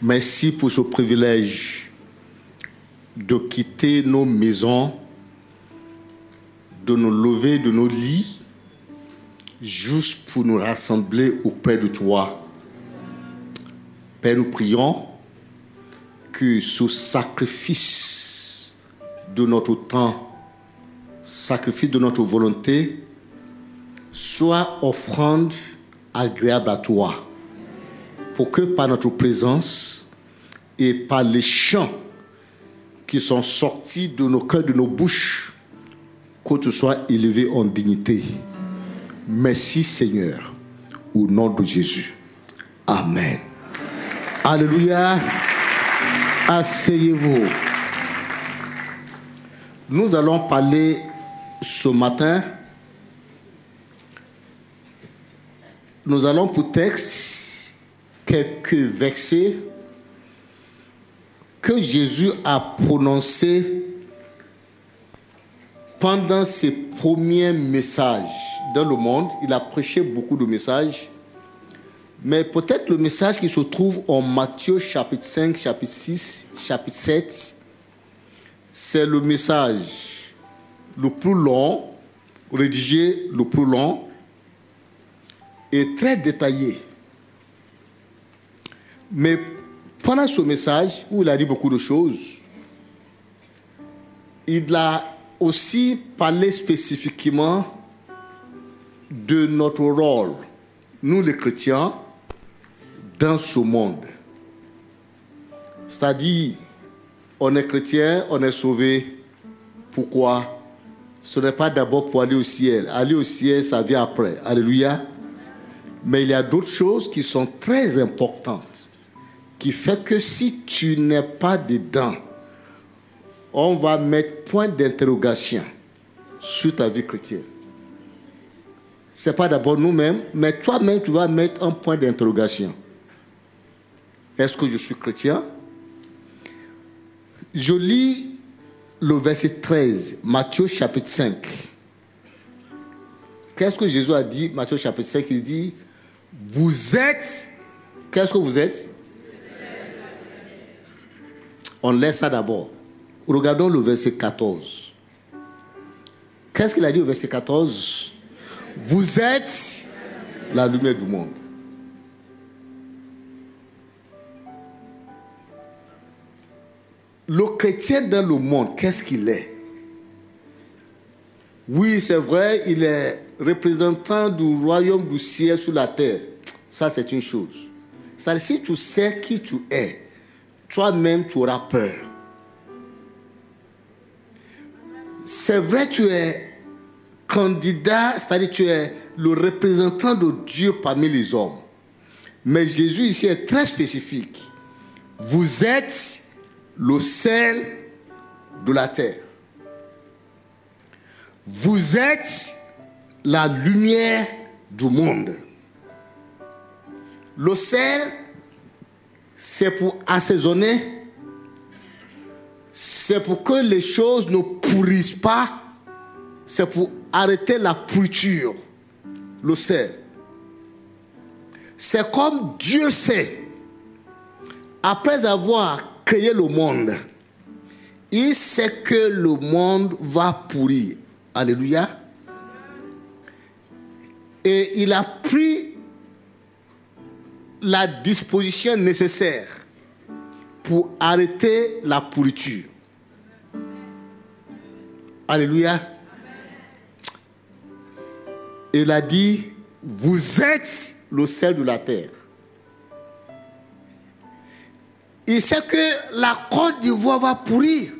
Merci pour ce privilège de quitter nos maisons, de nous lever de nos lits, juste pour nous rassembler auprès de toi. Père, nous prions que ce sacrifice de notre temps, sacrifice de notre volonté, soit offrande agréable à toi, pour que par notre présence et par les chants qui sont sortis de nos cœurs, de nos bouches, que tu sois élevé en dignité. Merci Seigneur, au nom de Jésus. Amen. Alléluia. Asseyez-vous. Nous allons parler ce matin. Nous allons pour texte quelques versets que Jésus a prononcés pendant ses premiers messages dans le monde. Il a prêché beaucoup de messages, mais peut-être le message qui se trouve en Matthieu chapitre 5, chapitre 6, chapitre 7, c'est le message le plus long, rédigé le plus long et très détaillé. Mais pendant ce message, où il a dit beaucoup de choses, il a aussi parlé spécifiquement de notre rôle, nous les chrétiens, dans ce monde. C'est-à-dire, on est chrétien, on est sauvé. Pourquoi? Ce n'est pas d'abord pour aller au ciel. Aller au ciel, ça vient après. Alléluia. Mais il y a d'autres choses qui sont très importantes, qui fait que si tu n'es pas dedans, on va mettre point d'interrogation sur ta vie chrétienne. Ce n'est pas d'abord nous-mêmes, mais toi-même, tu vas mettre un point d'interrogation. Est-ce que je suis chrétien? Je lis le verset 13, Matthieu chapitre 5. Qu'est-ce que Jésus a dit? Matthieu chapitre 5, il dit, vous êtes... Qu'est-ce que vous êtes? On laisse ça d'abord. Regardons le verset 14. Qu'est-ce qu'il a dit au verset 14? Vous êtes la lumière du monde. Le chrétien dans le monde, qu'est-ce qu'il est? Oui, c'est vrai, il est représentant du royaume du ciel sur la terre. Ça, c'est une chose. C'est-à-dire, si tu sais qui tu es, toi-même, tu auras peur. C'est vrai, tu es candidat, c'est-à-dire tu es le représentant de Dieu parmi les hommes. Mais Jésus ici est très spécifique. Vous êtes le sel de la terre. Vous êtes la lumière du monde. Le sel, c'est pour assaisonner, c'est pour que les choses ne pourrissent pas, c'est pour arrêter la pourriture. Le sel. C'est comme Dieu sait, après avoir créé le monde, il sait que le monde va pourrir. Alléluia. Et il a pris la disposition nécessaire pour arrêter la pourriture. Alléluia. Il a dit, vous êtes le sel de la terre. Il sait que la Côte d'Ivoire va pourrir.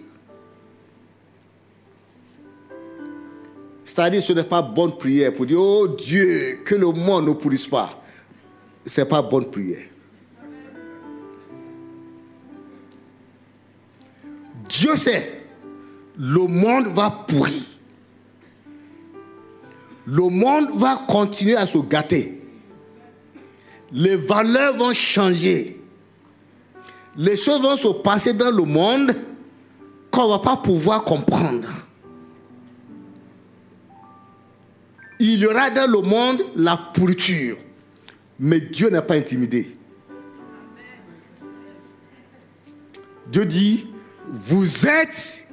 C'est-à-dire, ce n'est pas bonne prière pour dire, oh Dieu, que le monde ne pourrisse pas. Ce n'est pas bonne prière. Dieu sait, le monde va pourrir. Le monde va continuer à se gâter. Les valeurs vont changer. Les choses vont se passer dans le monde qu'on ne va pas pouvoir comprendre. Il y aura dans le monde la pourriture. Mais Dieu n'est pas intimidé. Dieu dit, vous êtes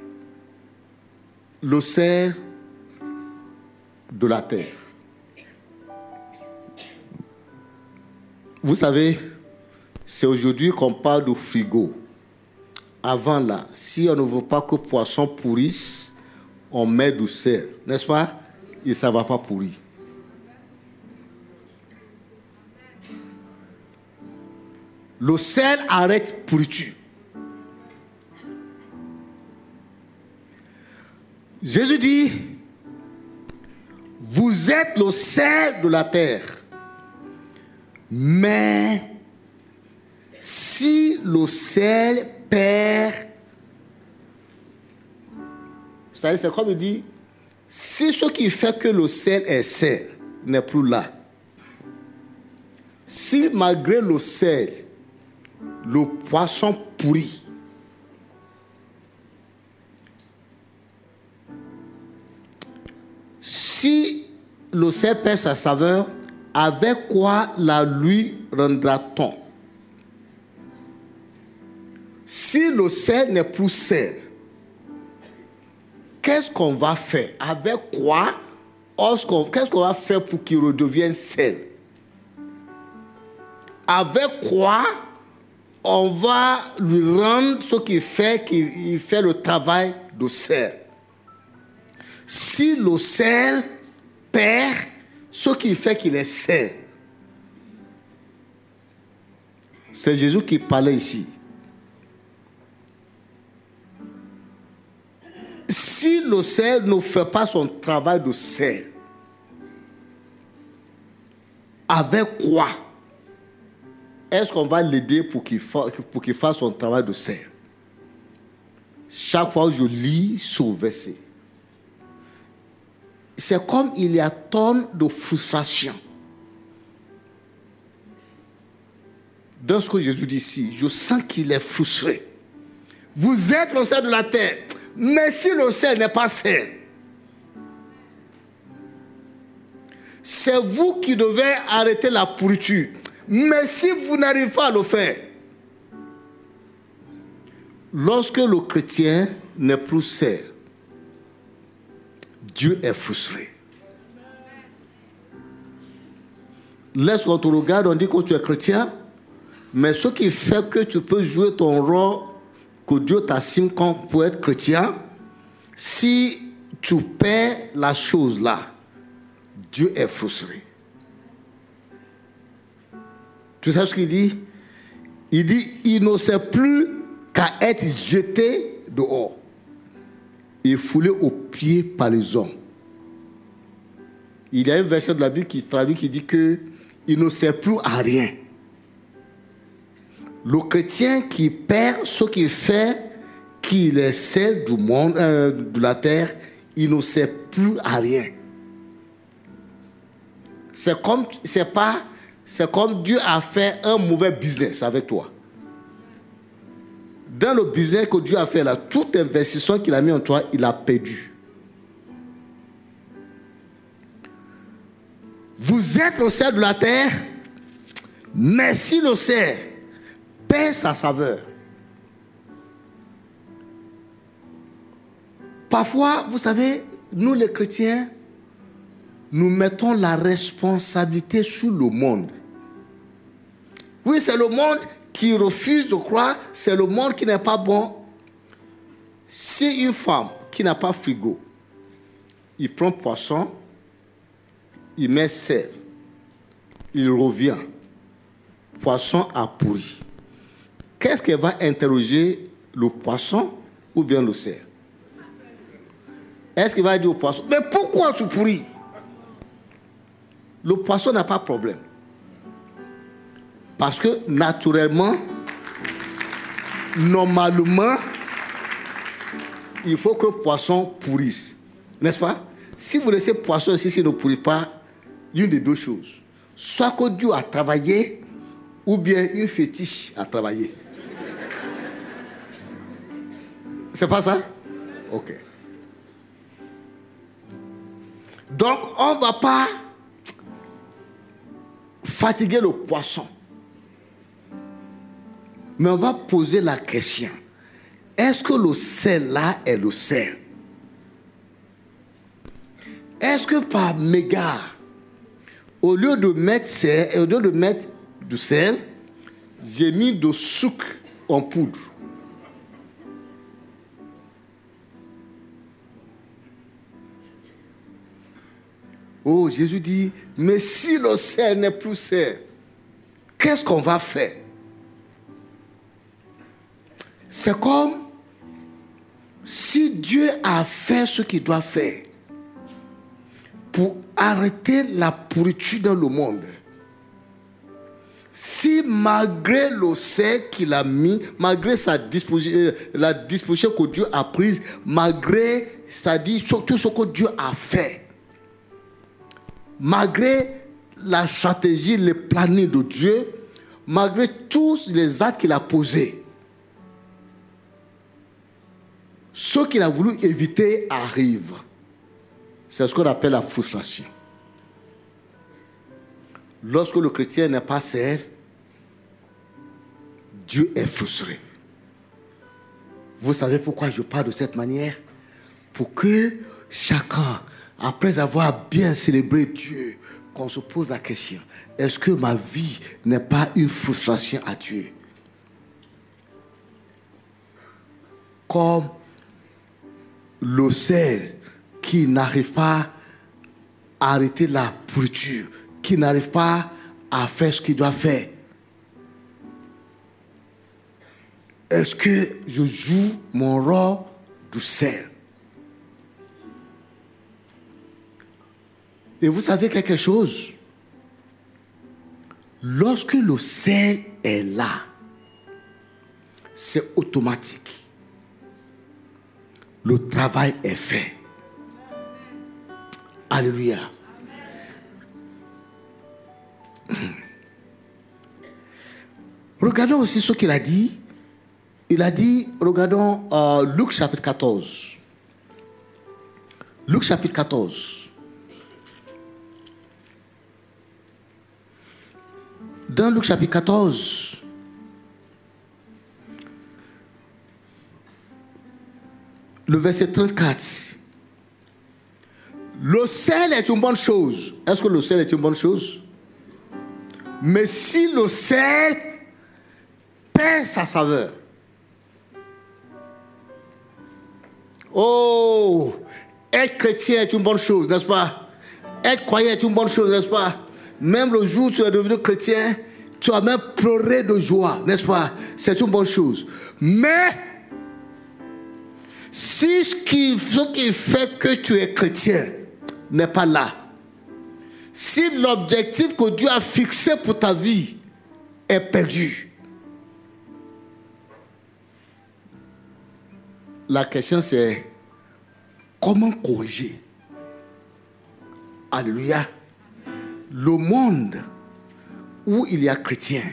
le sel de la terre. Vous savez, c'est aujourd'hui qu'on parle de frigo. Avant là, si on ne veut pas que le poisson pourrisse, on met du sel, n'est-ce pas? Et ça ne va pas pourrir. Le sel arrête pourriture. Jésus dit, vous êtes le sel de la terre. Mais si le sel perd, c'est comme il dit, si ce qui fait que le sel est sel n'est plus là, si malgré le sel, le poisson pourrit, si le sel perd sa saveur, avec quoi la lui rendra-t-on? Si le sel n'est plus sel, qu'est-ce qu'on va faire? Avec quoi? Qu'est-ce qu'on va faire pour qu'il redevienne sel? Avec quoi on va lui rendre ce qui fait qu'il fait le travail de sel? Si le sel perd ce qui fait qu'il est sel. C'est Jésus qui parlait ici. Si le sel ne fait pas son travail de sel, avec quoi est-ce qu'on va l'aider pour qu'il fasse son travail de sel? Chaque fois que je lis ce verset, c'est comme il y a tonnes de frustration. Dans ce que Jésus dit ici, je sens qu'il est frustré. Vous êtes le sel de la terre, mais si le sel n'est pas sel, c'est vous qui devez arrêter la pourriture. Mais si vous n'arrivez pas à le faire, lorsque le chrétien n'est plus sel, Dieu est frustré. Lorsqu'on te regarde, on dit que tu es chrétien, mais ce qui fait que tu peux jouer ton rôle que Dieu t'assigne pour être chrétien, si tu perds la chose là, Dieu est frustré. Tu sais ce qu'il dit? Il dit, il ne sait plus qu'à être jeté dehors et foulé aux pieds par les hommes. Il y a un verset de la Bible qui traduit, qui dit que il ne sert plus à rien. Le chrétien qui perd ce qui fait qu'il est sel du monde, de la terre, il ne sert plus à rien. C'est comme Dieu a fait un mauvais business avec toi. Dans le business que Dieu a fait là, toute investissement qu'il a mis en toi, il a perdu. Vous êtes le sel de la terre, mais si le sel perd sa saveur. Parfois, vous savez, nous les chrétiens, nous mettons la responsabilité sur le monde. Oui, c'est le monde qui refuse de croire, c'est le monde qui n'est pas bon. Si une femme qui n'a pas frigo, il prend poisson, il met sel, il revient, poisson a pourri. Qu'est-ce qu'elle va interroger, le poisson ou bien le sel? Est-ce qu'il va dire au poisson, mais pourquoi tu pourris? Le poisson n'a pas de problème. Parce que naturellement, normalement, il faut que le poisson pourrisse. N'est-ce pas? Si vous laissez le poisson ici, s'il ne pourrit pas, une des deux choses. Soit que Dieu a travaillé, ou bien une fétiche a travaillé. C'est pas ça? Ok. Donc, on ne va pas fatiguer le poisson. Mais on va poser la question. est-ce que le sel là est le sel? Est-ce que par mégare, au lieu de mettre du sel, j'ai mis de sucre en poudre? Oh, Jésus dit, mais si le sel n'est plus sel, qu'est-ce qu'on va faire? C'est comme si Dieu a fait ce qu'il doit faire pour arrêter la pourriture dans le monde. Si malgré le sel qu'il a mis, malgré la disposition que Dieu a prise, malgré, c'est-à-dire tout ce que Dieu a fait, malgré la stratégie, les plannings de Dieu, malgré tous les actes qu'il a posés, ce qu'il a voulu éviter arrive. C'est ce qu'on appelle la frustration. Lorsque le chrétien n'est pas sérieux, Dieu est frustré. Vous savez pourquoi je parle de cette manière? Pour que chacun, après avoir bien célébré Dieu, qu'on se pose la question, est-ce que ma vie n'est pas une frustration à Dieu? Comme le sel qui n'arrive pas à arrêter la pourriture, qui n'arrive pas à faire ce qu'il doit faire. Est-ce que je joue mon rôle du sel? Et vous savez quelque chose? Lorsque le sel est là, c'est automatique. Le travail est fait. Alléluia. Regardons aussi ce qu'il a dit. Il a dit, regardons Luc chapitre 14. Luc chapitre 14. Dans Luc chapitre 14, le verset 34. Le sel est une bonne chose. Est-ce que le sel est une bonne chose? Mais si le sel perd sa saveur. Oh, être chrétien est une bonne chose, n'est-ce pas? Être croyant est une bonne chose, n'est-ce pas? Même le jour où tu es devenu chrétien, tu as même pleuré de joie, n'est-ce pas? C'est une bonne chose. Mais si ce qui fait que tu es chrétien n'est pas là, si l'objectif que Dieu a fixé pour ta vie est perdu, la question c'est comment corriger? Alléluia. Le monde où il y a chrétiens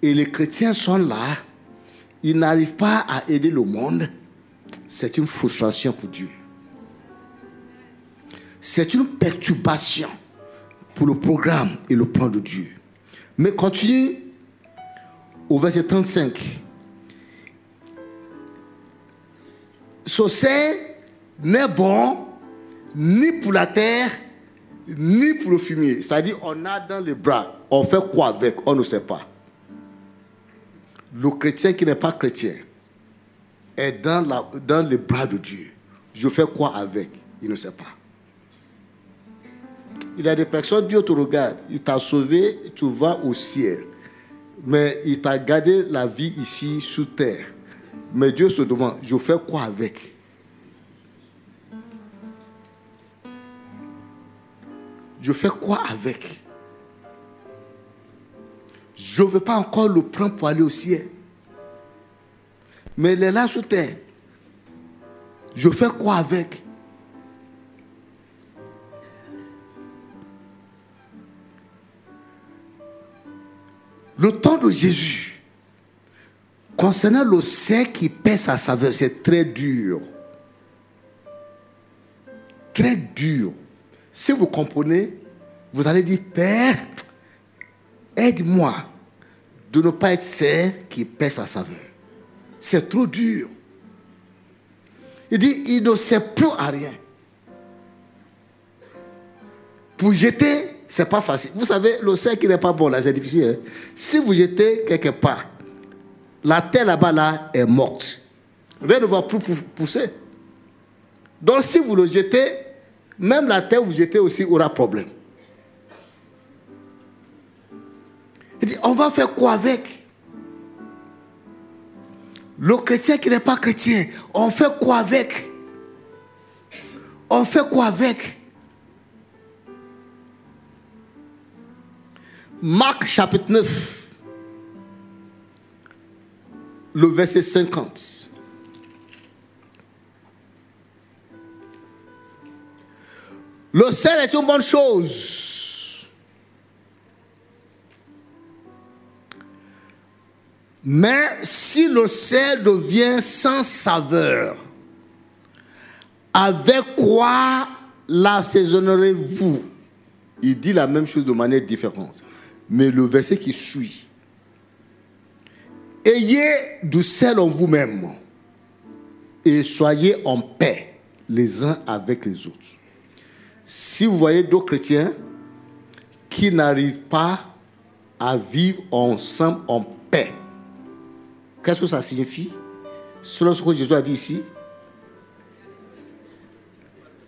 et les chrétiens sont là, ils n'arrivent pas à aider le monde, c'est une frustration pour Dieu. C'est une perturbation pour le programme et le plan de Dieu. Mais continue au verset 35. Ce sel n'est bon ni pour la terre, ni pour le fumier. C'est-à-dire, on a dans les bras, on fait quoi avec? On ne sait pas. Le chrétien qui n'est pas chrétien est dans les bras de Dieu. Je fais quoi avec? Il ne sait pas. Il y a des personnes, Dieu te regarde, il t'a sauvé, tu vas au ciel. Mais il t'a gardé la vie ici, sur terre. Mais Dieu se demande, je fais quoi avec? Je fais quoi avec? Je ne veux pas encore le prendre pour aller au ciel. Mais il est là sur terre. Je fais quoi avec? Le temps de Jésus, concernant le sel qui perd sa saveur, c'est très dur. Très dur. Si vous comprenez, vous allez dire, Père, aide-moi de ne pas être sel qui perd sa saveur. C'est trop dur. Il dit, il ne sert plus à rien. Pour jeter, ce n'est pas facile. Vous savez, le sel qui n'est pas bon, là, c'est difficile. Hein? Si vous jetez quelque part, la terre là-bas, là, est morte. Rien ne va plus pousser. Donc, si vous le jetez, même la terre où vous jetez aussi aura problème. Il dit, on va faire quoi avec? Le chrétien qui n'est pas chrétien, on fait quoi avec? On fait quoi avec? Marc chapitre 9, le verset 50. Le sel est une bonne chose. Mais si le sel devient sans saveur, avec quoi l'assaisonnerez-vous? Il dit la même chose de manière différente. Mais le verset qui suit. Ayez du sel en vous-même et soyez en paix les uns avec les autres. Si vous voyez d'autres chrétiens qui n'arrivent pas à vivre ensemble en paix, qu'est-ce que ça signifie? Selon ce que Jésus a dit ici,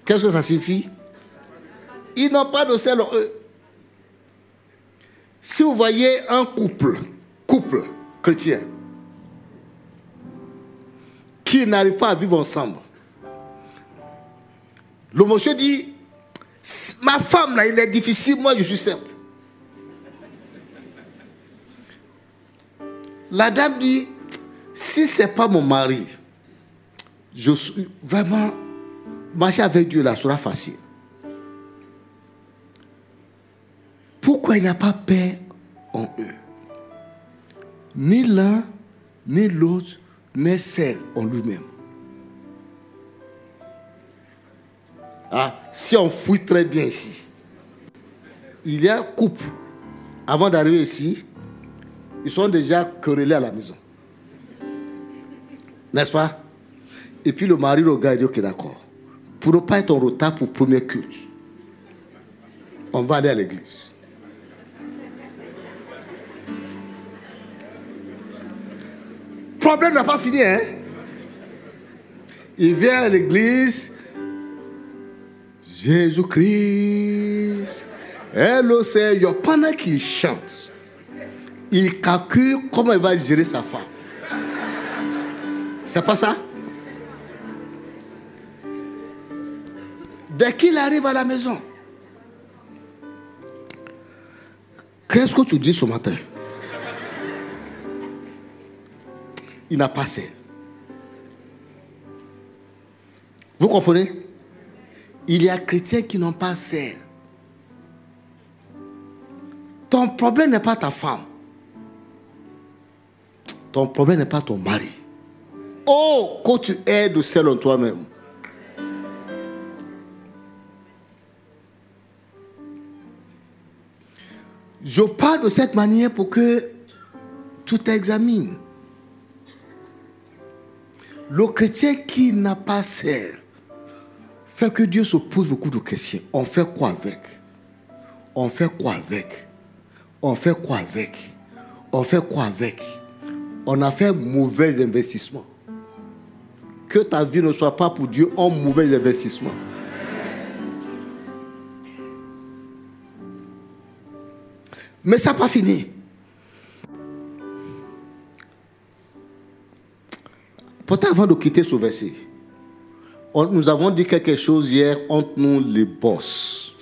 qu'est-ce que ça signifie? Ils n'ont pas de sel en eux. Si vous voyez un couple chrétien, qui n'arrive pas à vivre ensemble, le monsieur dit, ma femme là, il est difficile, moi je suis simple. La dame dit, si ce n'est pas mon mari, je suis vraiment, marcher avec Dieu là sera facile. Pourquoi il n'y a pas paix en eux? Ni l'un, ni l'autre n'est seul en lui-même. Ah, si on fouille très bien ici, il y a un couple. Avant d'arriver ici, ils sont déjà querellés à la maison. N'est-ce pas? Et puis le mari regarde et dit, ok, d'accord. Pour ne pas être en retard pour le premier culte, on va aller à l'église. Le problème n'a pas fini, hein? Il vient à l'église. Jésus-Christ est le Seigneur. Pendant qu'il chante, il calcule comment il va gérer sa femme. C'est pas ça? Dès qu'il arrive à la maison, qu'est-ce que tu dis ce matin? Il n'a pas sel. Vous comprenez? Il y a chrétiens qui n'ont pas sel. Ton problème n'est pas ta femme. Ton problème n'est pas ton mari. Oh, quand tu es de sel en toi-même. Je parle de cette manière pour que tu t'examines. Le chrétien qui n'a pas sel fait que Dieu se pose beaucoup de questions. On fait quoi avec? On fait quoi avec? On fait quoi avec? On fait quoi avec? On a fait mauvais investissement. Que ta vie ne soit pas pour Dieu un mauvais investissement. Mais ça n'a pas fini. Pourtant, avant de quitter ce verset, nous avons dit quelque chose hier entre nous, les boss.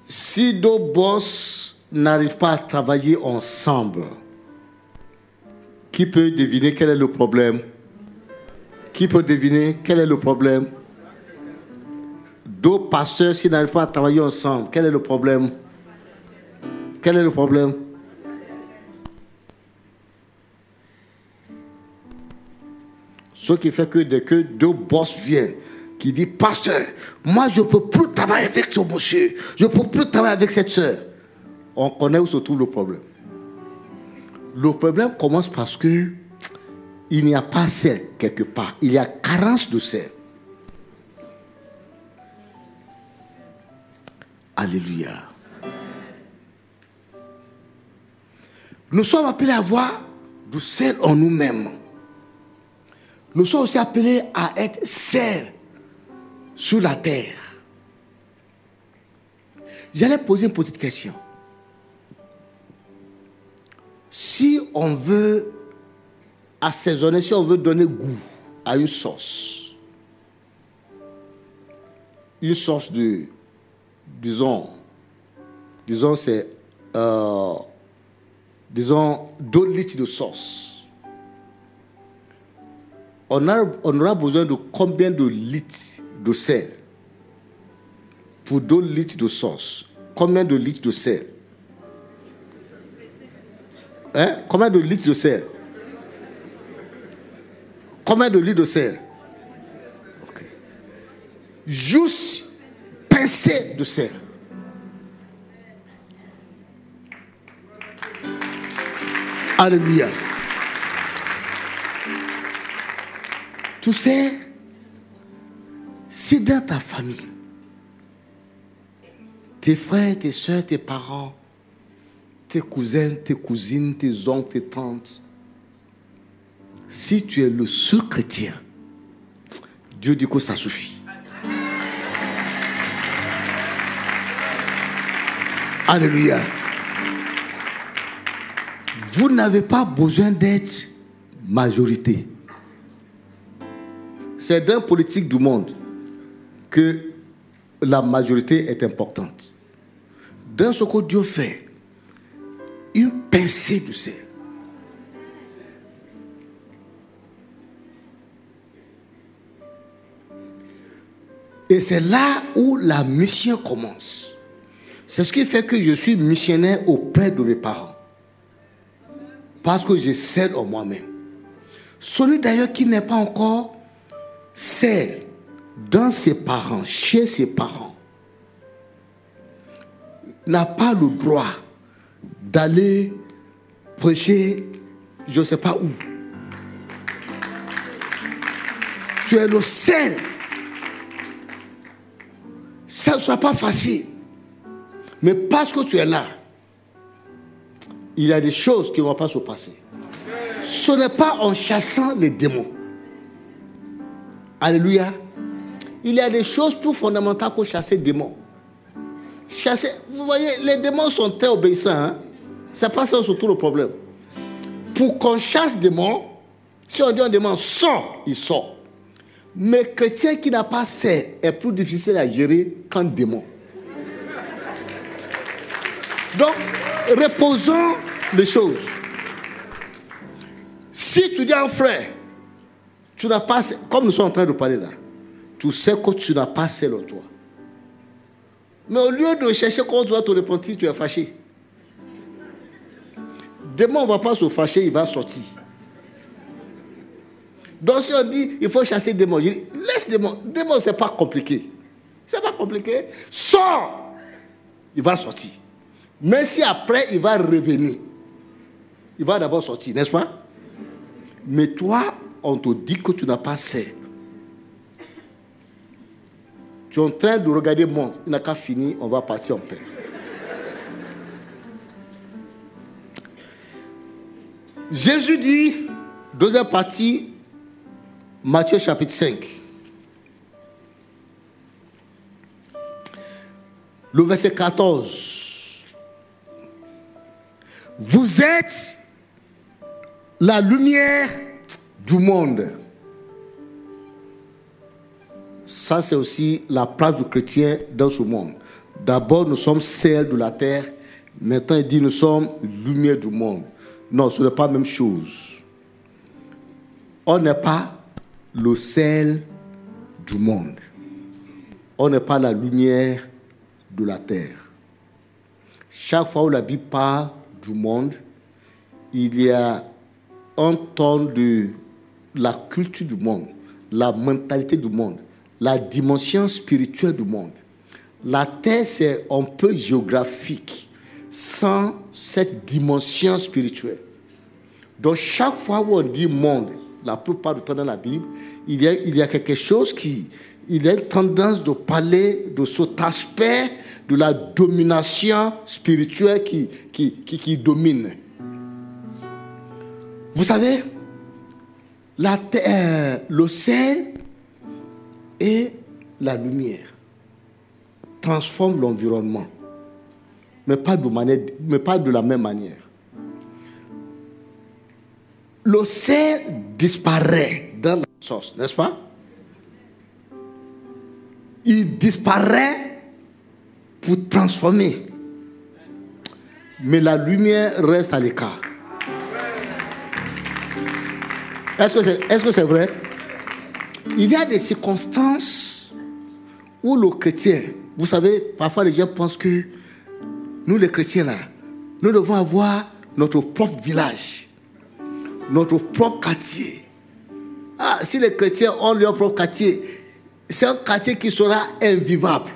Si deux boss n'arrivent pas à travailler ensemble, qui peut deviner quel est le problème? Qui peut deviner quel est le problème? Deux pasteurs, s'ils n'arrivent pas à travailler ensemble, quel est le problème? Quel est le problème? Ce qui fait que dès que deux boss viennent, qui disent, pasteur, moi je ne peux plus travailler avec ce monsieur, je ne peux plus travailler avec cette soeur. On connaît où se trouve le problème. Le problème commence parce que il n'y a pas sel quelque part. Il y a carence de sel. Alléluia. Nous sommes appelés à avoir du sel en nous-mêmes. Nous sommes aussi appelés à être sel sur la terre. J'allais poser une petite question. Si on veut assaisonner, si on veut donner goût à une sauce de, disons c'est, disons 2 litres de sauce, on aura besoin de combien de litres de sel pour 2 litres de sauce? Combien de litres de sel? Hein? Combien de litres de sel? Combien de litres de sel? Okay. Juste pincée de sel. Alléluia. Tu sais, si dans ta famille, tes frères, tes soeurs, tes parents, tes cousins, tes cousines, tes oncles, tes tantes, si tu es le seul chrétien, Dieu dit que ça suffit. Alléluia. Vous n'avez pas besoin d'être majorité. C'est d'un politique du monde que la majorité est importante. Dans ce que Dieu fait, une pincée de sel. Et c'est là où la mission commence. C'est ce qui fait que je suis missionnaire auprès de mes parents. Parce que je sel en moi-même. Celui d'ailleurs qui n'est pas encore sel dans ses parents, chez ses parents, n'a pas le droit d'aller prêcher, je ne sais pas où. Tu es le sel. Ça ne sera pas facile. Mais parce que tu es là, il y a des choses qui ne vont pas se passer. Ce n'est pas en chassant les démons. Alléluia. Il y a des choses plus fondamentales que chasser les démons. Vous voyez, les démons sont très obéissants. Hein? C'est pas ça surtout le problème. Pour qu'on chasse des démons, si on dit un démon sort, il sort. Mais chrétien qui n'a pas ça est plus difficile à gérer qu'un démon. Donc, reposons les choses. Si tu dis à un frère, tu n'as pas, comme nous sommes en train de parler là, tu sais que tu n'as pas celle en toi. Mais au lieu de chercher comment tu vas te repentir, tu es fâché. Démon ne va pas se fâcher, il va sortir. Donc si on dit, il faut chasser démon, je dis, laisse démon. Démon, ce n'est pas compliqué. Ce n'est pas compliqué. Sors, il va sortir. Mais si après, il va revenir. Il va d'abord sortir, n'est-ce pas? Mais toi, on te dit que tu n'as pas assez. Tu es en train de regarder le monde. Il n'a qu'à finir, on va partir en paix. Jésus dit, deuxième partie, Matthieu chapitre 5. Le verset 14. Vous êtes la lumière du monde. Ça, c'est aussi la place du chrétien dans ce monde. D'abord, nous sommes sel de la terre. Maintenant, il dit, nous sommes lumière du monde. Non, ce n'est pas la même chose. On n'est pas le sel du monde. On n'est pas la lumière de la terre. Chaque fois où la Bible parle du monde, il y a un ton de la culture du monde, la mentalité du monde, la dimension spirituelle du monde. La terre, c'est un peu géographique, sans cette dimension spirituelle. Donc, chaque fois où on dit monde, la plupart du temps dans la Bible, il y a quelque chose il y a une tendance de parler de cet aspect de la domination spirituelle qui domine. Vous savez, le sel et la lumière transforment l'environnement, mais pas de la même manière. Le sel disparaît dans la sauce, n'est-ce pas? Il disparaît pour transformer. Mais la lumière reste à l'écart. Est-ce que c'est vrai? Il y a des circonstances où le chrétien, vous savez, parfois les gens pensent que nous les chrétiens là, nous devons avoir notre propre village, notre propre quartier. Ah, si les chrétiens ont leur propre quartier, c'est un quartier qui sera invivable.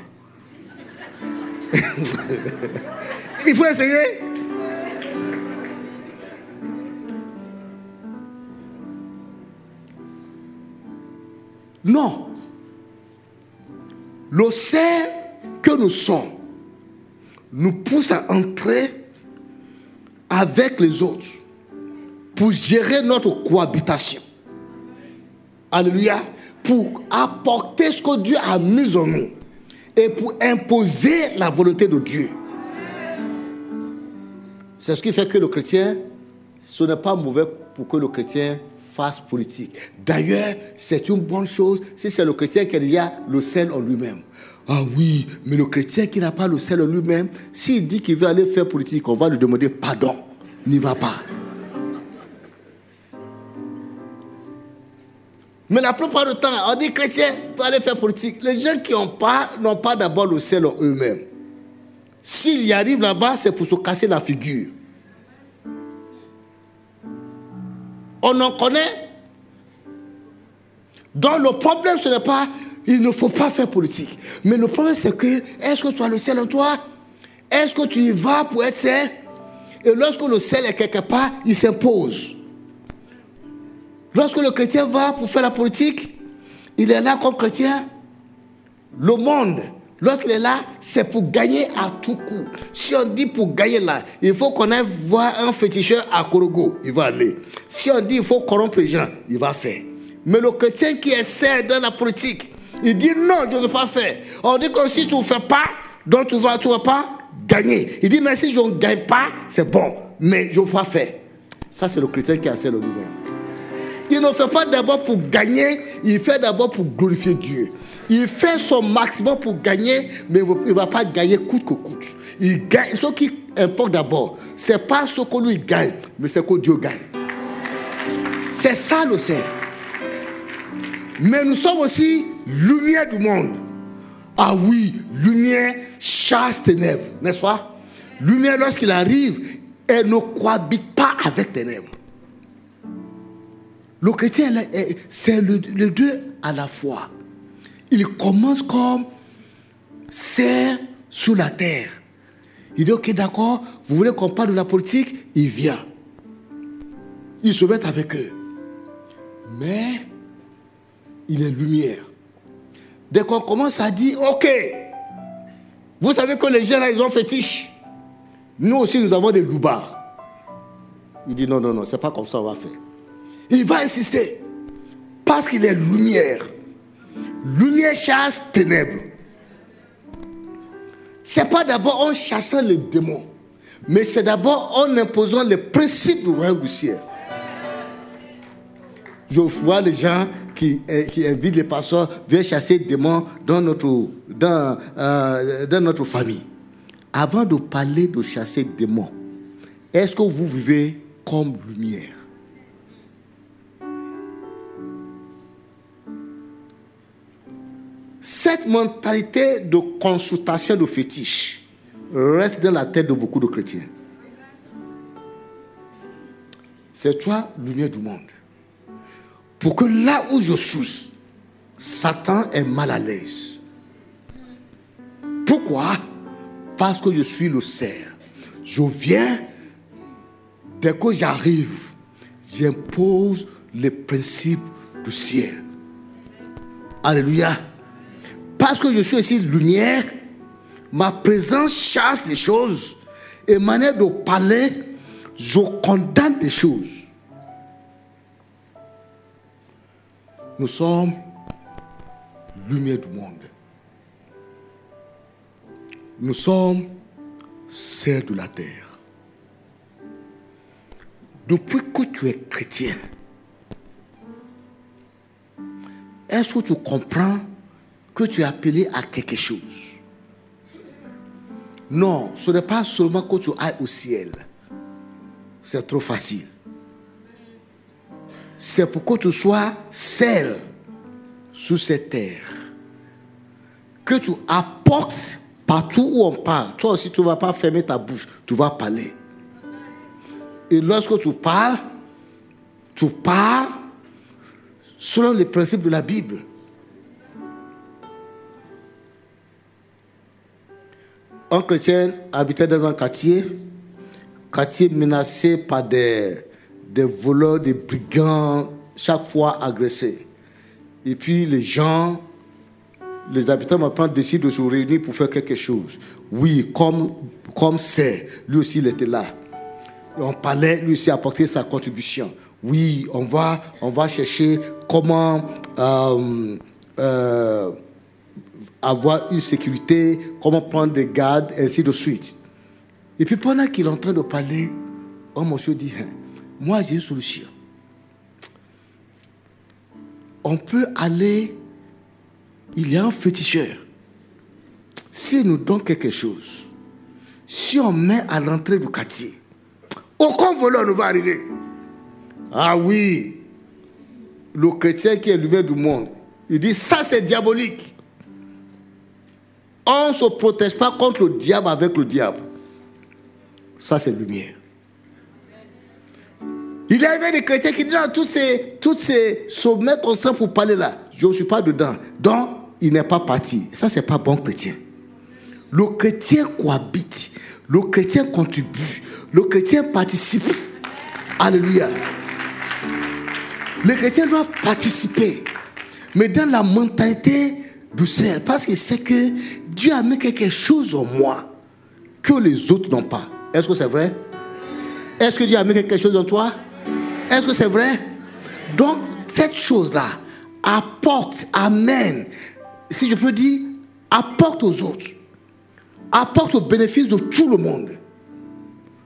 Il faut essayer. Non. Le sel que nous sommes nous pousse à entrer avec les autres pour gérer notre cohabitation. Alléluia. Pour apporter ce que Dieu a mis en nous et pour imposer la volonté de Dieu. C'est ce qui fait que le chrétien, ce n'est pas mauvais pour que le chrétien fasse politique. D'ailleurs, c'est une bonne chose si c'est le chrétien qui a déjà le sel en lui-même. Ah oui, mais le chrétien qui n'a pas le sel en lui-même, s'il dit qu'il veut aller faire politique, on va lui demander pardon. N'y va pas. Mais la plupart du temps, on dit chrétien pour aller faire politique. Les gens qui n'ont pas d'abord le sel en eux-mêmes. S'ils y arrivent là-bas, c'est pour se casser la figure. On en connaît. Donc le problème, ce n'est pas, il ne faut pas faire politique. Mais le problème, c'est que, est-ce que tu as le sel en toi? Est-ce que tu y vas pour être sel? Et lorsque le sel est quelque part, il s'impose. Lorsque le chrétien va pour faire la politique, il est là comme chrétien. Le monde, lorsqu'il est là, c'est pour gagner à tout coup. Si on dit pour gagner là, il faut qu'on aille voir un féticheur à Korogo, il va aller. Si on dit il faut corrompre les gens, il va faire. Mais le chrétien qui essaie dans la politique, il dit non, je ne veux pas faire. On dit que si tu ne fais pas, donc tu ne vas pas gagner. Il dit mais si je ne gagne pas, c'est bon, mais je ne veux pas faire. Ça, c'est le chrétien qui essaie de lui-même. Il ne fait pas d'abord pour gagner, il fait d'abord pour glorifier Dieu. Il fait son maximum pour gagner, mais il ne va pas gagner coûte que coûte. Il gagne. Ce qui importe d'abord, ce n'est pas ce que lui gagne, mais c'est que Dieu gagne. C'est ça le sel. Mais nous sommes aussi lumière du monde. Ah oui, lumière chasse ténèbres, n'est-ce pas? Lumière, lorsqu'il arrive, elle ne cohabite pas avec ténèbres. Le chrétien, c'est le deux à la fois. Il commence comme serre sous la terre. Il dit, ok, d'accord, vous voulez qu'on parle de la politique? Il vient. Il se met avec eux. Mais, il est lumière. Dès qu'on commence à dire, ok, vous savez que les gens là, ils ont fétiche. Nous aussi, nous avons des loupards. Il dit, non, non, non, c'est pas comme ça on va faire. Il va insister. Parce qu'il est lumière. Lumière chasse ténèbres. Ce n'est pas d'abord en chassant les démons, mais c'est d'abord en imposant les principes du royaume du ciel. Je vois les gens qui invitent les pasteurs, viennent chasser des démons dans notre famille. Avant de parler de chasser des démons, est-ce que vous vivez comme lumière? Cette mentalité de consultation de fétiche reste dans la tête de beaucoup de chrétiens. C'est toi, lumière du monde. Pour que là où je suis, Satan est mal à l'aise. Pourquoi? Parce que je suis le cerf. Je viens, dès que j'arrive, j'impose les principes du ciel. Alléluia. Parce que je suis ici lumière, ma présence chasse des choses et manière de parler, je condamne des choses. Nous sommes lumière du monde. Nous sommes sel de la terre. Depuis que tu es chrétien, est-ce que tu comprends que tu es appelé à quelque chose? Non, ce n'est pas seulement que tu ailles au ciel. C'est trop facile. C'est pour que tu sois sel sur cette terre. Que tu apportes partout où on parle. Toi aussi, tu ne vas pas fermer ta bouche. Tu vas parler. Et lorsque tu parles selon les principes de la Bible. Un chrétien habitait dans un quartier menacé par des voleurs, des brigands, chaque fois agressés. Et puis les habitants maintenant décident de se réunir pour faire quelque chose. Oui, comme c'est, lui aussi il était là. On parlait, lui aussi apporter sa contribution. Oui, on va chercher comment avoir une sécurité, comment prendre des gardes, et ainsi de suite. Et puis pendant qu'il est en train de parler, un monsieur dit, moi j'ai une solution. On peut aller, il y a un féticheur. S'il nous donne quelque chose, si on met à l'entrée du quartier, aucun voleur ne va arriver. Ah oui, le chrétien qui est lumière du monde, il dit ça c'est diabolique. On ne se protège pas contre le diable avec le diable. Ça c'est lumière. Il y avait des chrétiens qui disent non, tous ces se mettent ensemble pour parler là. Je ne suis pas dedans. Donc, il n'est pas parti. Ça, c'est pas bon chrétien. Le chrétien cohabite. Le chrétien contribue. Le chrétien participe. Alléluia. Les chrétiens doivent participer. Mais dans la mentalité du ciel. Parce qu'il sait que Dieu a mis quelque chose en moi que les autres n'ont pas. Est-ce que c'est vrai? Est-ce que Dieu a mis quelque chose en toi? Est-ce que c'est vrai? Donc, cette chose-là apporte, amène, si je peux dire, apporte aux autres. Apporte au bénéfice de tout le monde.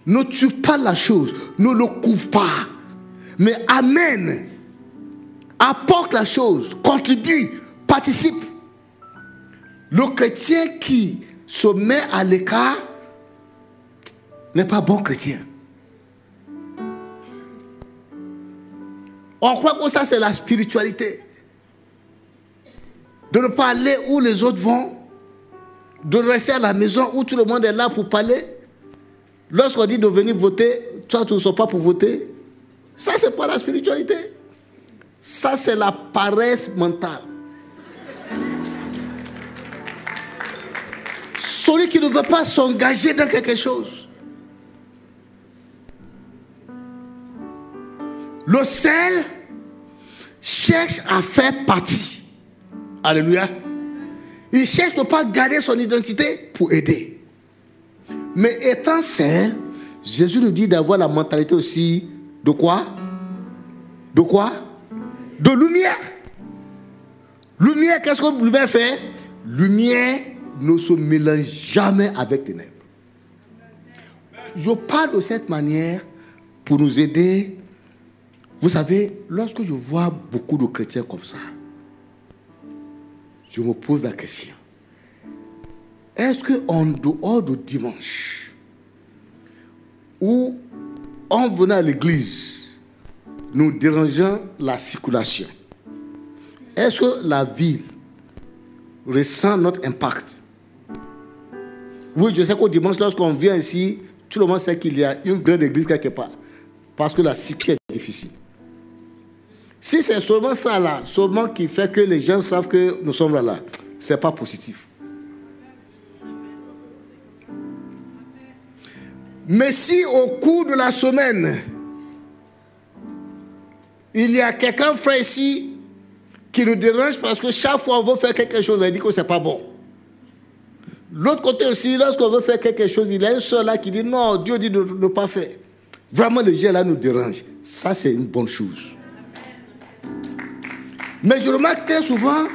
Ne tue pas la chose, ne le couvre pas. Mais amène, apporte la chose, contribue, participe. Le chrétien qui se met à l'écart n'est pas bon chrétien. On croit que ça c'est la spiritualité. De ne pas aller où les autres vont. De rester à la maison où tout le monde est là pour parler. Lorsqu'on dit de venir voter, toi tu ne sors pas pour voter. Ça c'est pas la spiritualité. Ça c'est la paresse mentale. Celui qui ne veut pas s'engager dans quelque chose. Le sel cherche à faire partie. Alléluia. Il cherche de ne pas garder son identité pour aider. Mais étant sel, Jésus nous dit d'avoir la mentalité aussi de quoi? De quoi? De lumière. Lumière, qu'est-ce que lumière fait? Lumière ne se mélange jamais avec ténèbres. Je parle de cette manière pour nous aider. Vous savez, lorsque je vois beaucoup de chrétiens comme ça, je me pose la question. Est-ce qu'en dehors du dimanche, où en venant à l'église, nous dérangeons la circulation, est-ce que la ville ressent notre impact? Oui, je sais qu'au dimanche, lorsqu'on vient ici, tout le monde sait qu'il y a une grande église quelque part. Parce que la circulation est difficile. Si c'est seulement ça là, seulement qui fait que les gens savent que nous sommes là, ce n'est pas positif. Mais si au cours de la semaine, Il y a quelqu'un, frère, ici, qui nous dérange parce que chaque fois on veut faire quelque chose, on dit que ce n'est pas bon. L'autre côté aussi, lorsqu'on veut faire quelque chose, il y a une soeur là qui dit non, Dieu dit de ne pas faire. Vraiment, les gens là nous dérangent. Ça, c'est une bonne chose. Mais je remarque très souvent,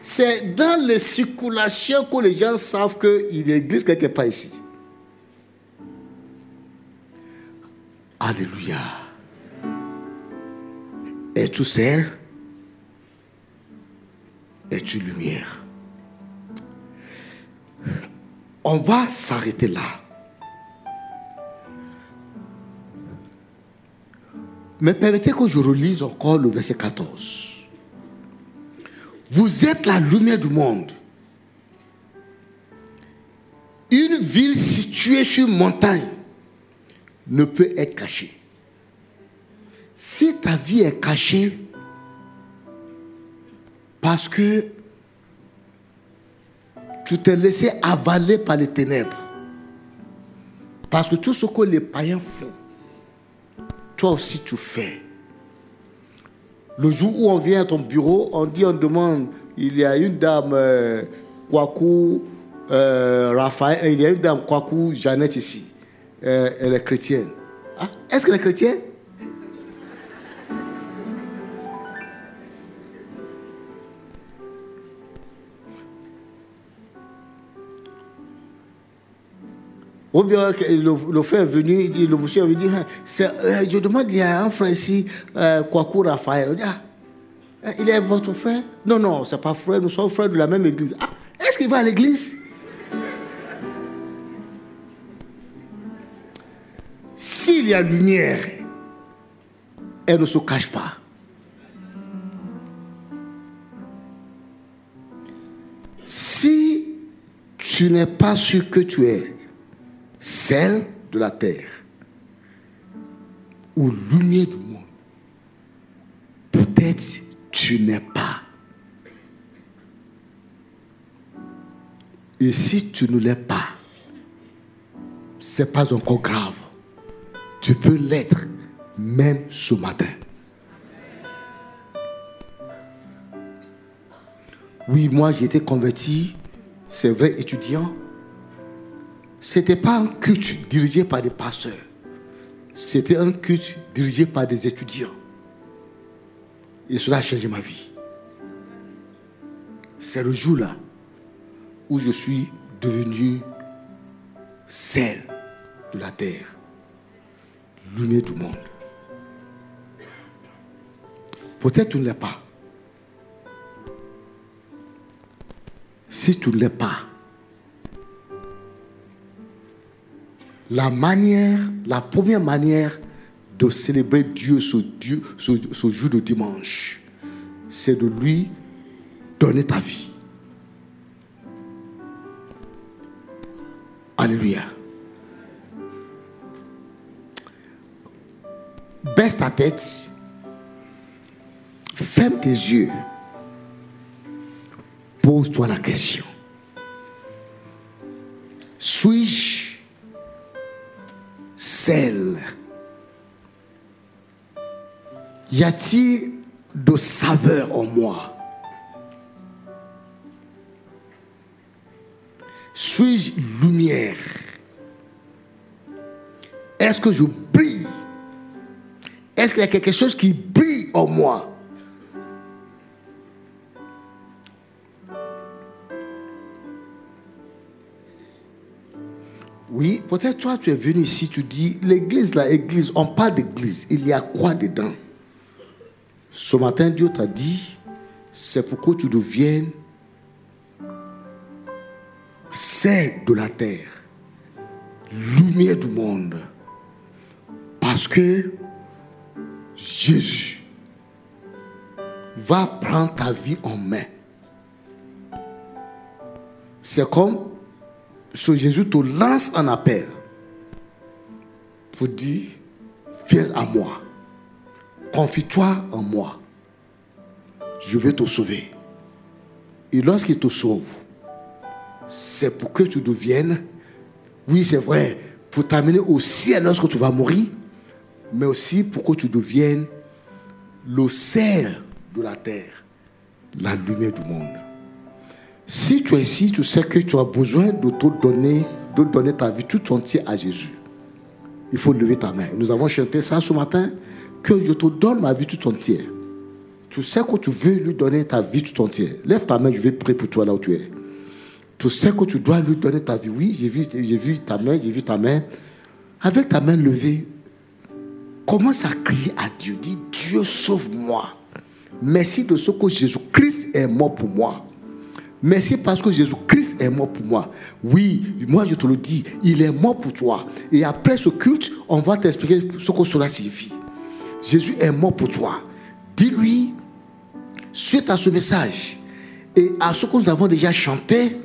c'est dans les circulations que les gens savent qu'il y a une église quelque part ici. Alléluia. Es-tu seul? Es-tu lumière? On va s'arrêter là. Mais permettez que je relise encore le verset 14. Vous êtes la lumière du monde. Une ville située sur une montagne ne peut être cachée. Si ta vie est cachée parce que tu t'es laissé avaler par les ténèbres, parce que tout ce que les païens font, toi aussi tu fais. Le jour où on vient à ton bureau, on demande, il y a une dame Kwaku Raphaël, il y a une dame Kwaku Jeannette ici. Elle est chrétienne. Ah, est-ce qu'elle est chrétienne? Ou bien le frère est venu, il dit, le monsieur est venu dire, je demande, il y a un frère ici, Kwaku Raphaël. On dit, il est votre frère? Non, non, ce n'est pas frère, nous sommes frères de la même église. Ah, est-ce qu'il va à l'église? S'il y a lumière, elle ne se cache pas. Si tu n'es pas sûr que tu es celle de la terre ou lumière du monde, peut-être tu n'es pas. Et si tu ne l'es pas, ce n'est pas encore grave. Tu peux l'être même ce matin. Oui, moi j'ai été converti, c'est vrai, étudiant. Ce n'était pas un culte dirigé par des pasteurs. C'était un culte dirigé par des étudiants. Et cela a changé ma vie. C'est le jour-là où je suis devenu celle de la terre, lumière du monde. Peut-être tu ne l'es pas. Si tu ne l'es pas, la première manière de célébrer Dieu ce jour de dimanche, c'est de lui donner ta vie. Alléluia. Baisse ta tête, ferme tes yeux, pose-toi la question. Suis-je celle? Y a-t-il de saveur en moi? Suis-je lumière? Est-ce que je brille? Est-ce qu'il y a quelque chose qui brille en moi? Oui, peut-être toi tu es venu ici, tu dis, l'église, on parle d'église, il y a quoi dedans? Ce matin, Dieu t'a dit, c'est pour que tu deviennes celle de la terre, lumière du monde. Parce que Jésus va prendre ta vie en main. C'est comme ce Jésus te lance un appel pour dire, viens à moi, confie-toi en moi, je vais te sauver. Et lorsqu'il te sauve, c'est pour que tu deviennes, oui c'est vrai, pour t'amener au ciel lorsque tu vas mourir, mais aussi pour que tu deviennes le sel de la terre, la lumière du monde. Si tu es ici, tu sais que tu as besoin de donner ta vie tout entière à Jésus. Il faut lever ta main. Nous avons chanté ça ce matin, que je te donne ma vie tout entière. Tu sais que tu veux lui donner ta vie tout entière. Lève ta main, je vais prier pour toi là où tu es. Tu sais que tu dois lui donner ta vie. Oui, j'ai vu ta main. Avec ta main levée, commence à crier à Dieu. Dis, Dieu, sauve-moi. Merci de ce que Jésus-Christ est mort pour moi. Merci parce que Jésus-Christ est mort pour moi. Oui, moi je te le dis, il est mort pour toi. Et après ce culte, on va t'expliquer ce que cela signifie. Jésus est mort pour toi. Dis-lui, suite à ce message et à ce que nous avons déjà chanté,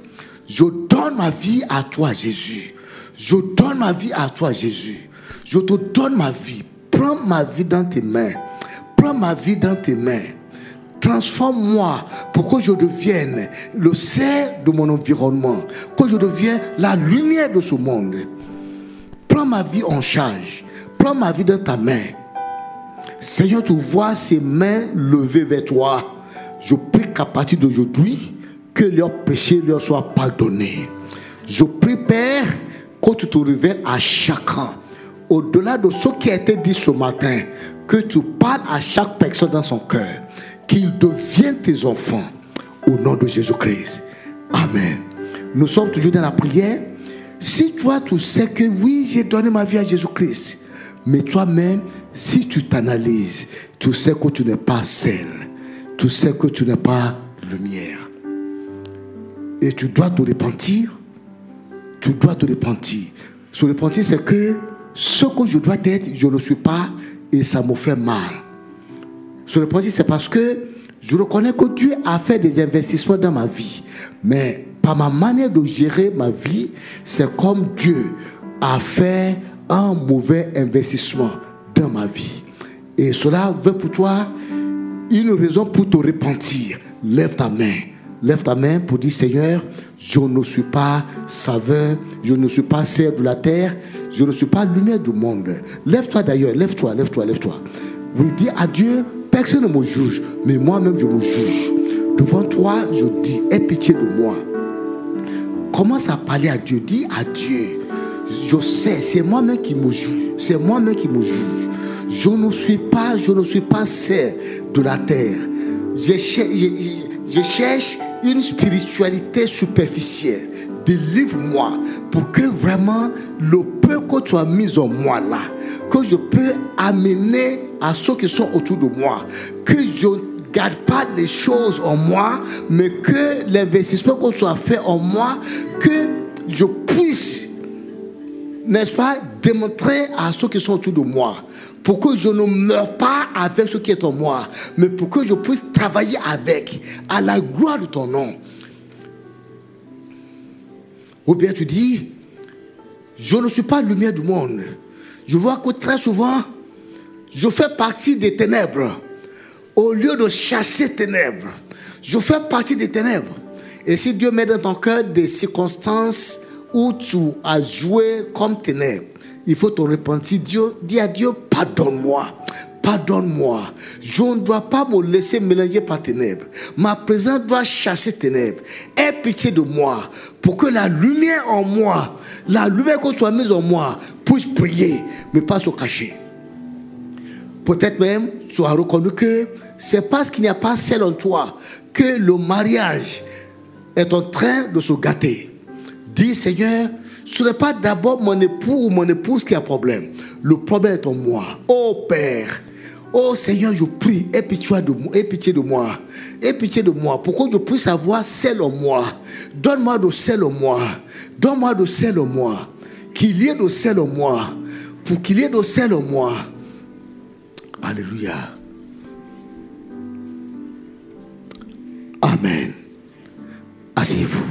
je donne ma vie à toi, Jésus. Je donne ma vie à toi, Jésus. Je te donne ma vie. Prends ma vie dans tes mains. Prends ma vie dans tes mains. Transforme-moi pour que je devienne le sel de mon environnement, que je devienne la lumière de ce monde. Prends ma vie en charge. Prends ma vie dans ta main. Seigneur, tu vois ces mains levées vers toi. Je prie qu'à partir d'aujourd'hui, que leurs péchés leur soient pardonnés. Je prie, Père, que tu te révèles à chacun. Au-delà de ce qui a été dit ce matin, que tu parles à chaque personne dans son cœur. Qu'ils deviennent tes enfants. Au nom de Jésus-Christ. Amen. Nous sommes toujours dans la prière. Si toi, tu sais que oui, j'ai donné ma vie à Jésus-Christ. Mais toi-même, si tu t'analyses, tu sais que tu n'es pas sel. Tu sais que tu n'es pas lumière. Et tu dois te repentir. Tu dois te repentir. Se repentir, c'est que ce que je dois être, je ne le suis pas et ça me fait mal. Se repentir, c'est parce que je reconnais que Dieu a fait des investissements dans ma vie. Mais par ma manière de gérer ma vie, c'est comme Dieu a fait un mauvais investissement dans ma vie. Et cela veut pour toi une raison pour te repentir. Lève ta main. Lève ta main pour dire, Seigneur, je ne suis pas saveur, je ne suis pas sel de la terre, je ne suis pas lumière du monde. Lève-toi d'ailleurs, lève-toi. Oui, dis à Dieu, personne ne me juge, mais moi-même je me juge. Devant toi, je dis, aie pitié de moi. Commence à parler à Dieu, dis à Dieu, je sais, c'est moi-même qui me juge, Je ne suis pas sel de la terre. Je cherche une spiritualité superficielle. Délivre-moi pour que vraiment le peu que tu as mis en moi là, que je peux amener à ceux qui sont autour de moi, que je ne garde pas les choses en moi, mais que l'investissement qu'on soit fait en moi, que je puisse, n'est-ce pas, démontrer à ceux qui sont autour de moi, pour que je ne meure pas avec ce qui est en moi, mais pour que je puisse travailler avec, à la gloire de ton nom. Ou bien tu dis, je ne suis pas lumière du monde. Je vois que très souvent, je fais partie des ténèbres. Au lieu de chasser ténèbres, je fais partie des ténèbres. Et si Dieu met dans ton cœur des circonstances où tu as joué comme ténèbres, il faut te repentir. Dis à Dieu, pardonne-moi. Je ne dois pas me laisser mélanger par ténèbres. Ma présence doit chasser ténèbres. Aie pitié de moi pour que la lumière en moi, la lumière que tu as mise en moi, puisse briller, mais pas se cacher. Peut-être même tu as reconnu que c'est parce qu'il n'y a pas celle en toi que le mariage est en train de se gâter. Dis, Seigneur, ce n'est pas d'abord mon époux ou mon épouse qui a problème. Le problème est en moi. Oh Père, oh Seigneur, je prie, aie pitié de moi. Aie pitié de moi pour que je puisse avoir celle en moi. Donne-moi de celle en moi. Donne-moi de celle en moi. Qu'il y ait de celle en moi. Pour qu'il y ait de celle en moi. Alléluia. Amen. Asseyez-vous.